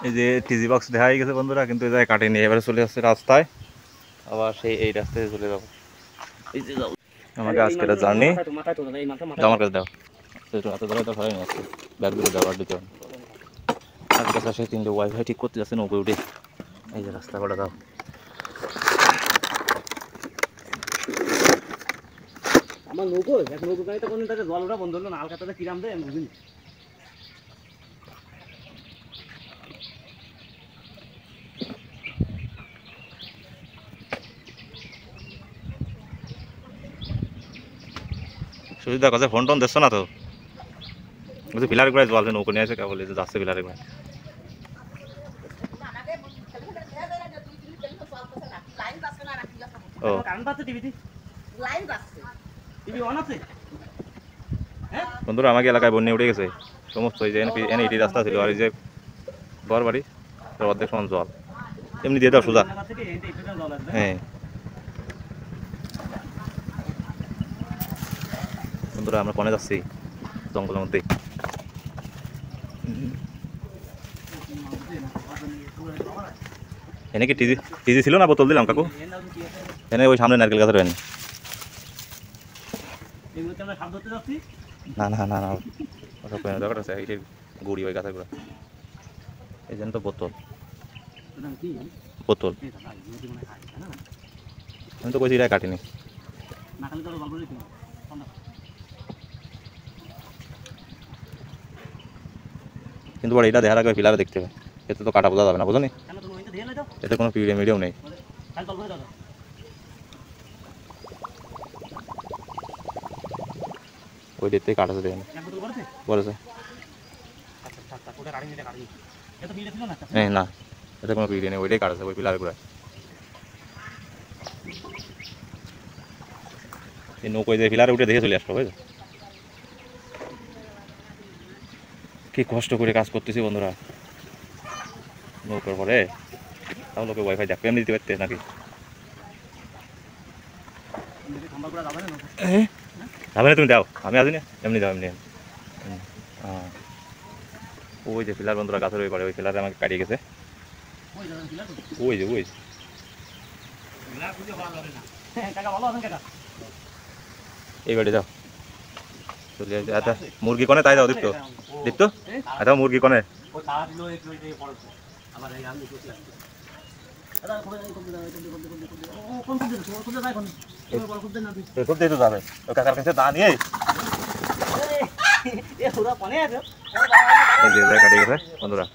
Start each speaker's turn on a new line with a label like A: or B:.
A: এই যে টিজি বক্স দেখা গেছে বন্ধুরা, কিন্তু এই জায়গায় কাটেনি। এবারে চলে আসছে রাস্তায়, আবার সেই এই রাস্তায় চলে যাবো। এই যে যাও আমাকে আজকে জার্নি আমার কাছে দাও, এত ধরে তো ভালোই আসছে ব্যাগ দুটো দেওয়ার দিতে হবে। আর কাছে সেই তিনটে ওয়াইফাই ঠিক করতে যাচ্ছে নৌকো উঠে। এই যে রাস্তা কটা দাও।
B: আমার নৌকো নৌকো গাড়িতে কোনো তাদের জল ওঠা বন্ধ হলো না, আলকাতাতে কিরাম দেয় আমি বুঝিনি।
A: সুবিধা কাছে ফোন টোন দেখছো না তো? বলছি ফিলার করে জল নৌকো নিয়ে আসে কেবল যাচ্ছে ফিলারে করে। ও বন্ধুরা আমাকে এলাকায় বন্যা উঠে গেছে সমস্ত। এই যে এনে ইটি রাস্তা ছিল, আর এই যে ঘর বাড়ি অর্ধেক সমান জল। এমনি দিয়ে দাও সোজা। হ্যাঁ বন্ধুরা আমরা কনে যাচ্ছি জঙ্গলের মধ্যে। এনে কি টিজি টিজি ছিল না? বোতল দিলাম কাকু। এনে ওই সামনে নারকেল গাছের এনে। না না না না দরকার আছে এই গুড়ি ওই গাছের গুঁড়া। এই জন্য তো বোতল বোতল আমি তো কইছি এটা কাটিনি। কিন্তু বড় এটা দেখার আগে ফিলারে দেখতে হবে, এতে তো কাটা বোঝা যাবে না, বুঝলি? এতে কোনো মিডিয়াম নেই। ওই দেখতে কাটাতে দেয় বলেছে। হ্যাঁ না, এতে কোনো পিড়িয়ে নেই, ওইটাই কাটাছে ওই পিলারে ঘুরায়। এই নৌকোয় যে পিলারে উঠে দেখে চলে আসলো, বুঝলো? কি কষ্ট করে কাজ করতেছি বন্ধুরা নৌকার পরে। তাও লোকে ওয়াইফাই দেখবে এমনি দিতে পারতে নাকি? যাবে না তুমি দাও, আমি আসি না, এমনি দাও এমনি। হ্যাঁ ওই যে পিলার বন্ধুরা গাছের ওই পারে, ওই পিলারে আমাকে কাটিয়ে গেছে। ওই যে ওই এই বাড়ি দাও চলে আসছে। আচ্ছা মুরগি কনে তাই দাও দীপ্ত, দীপ্ত আচ্ছা মুরগি কনে খুব দিয়ে যাবে ওই কাকার কাছে দা নিয়ে কাটিয়ে গেছে বন্ধুরা।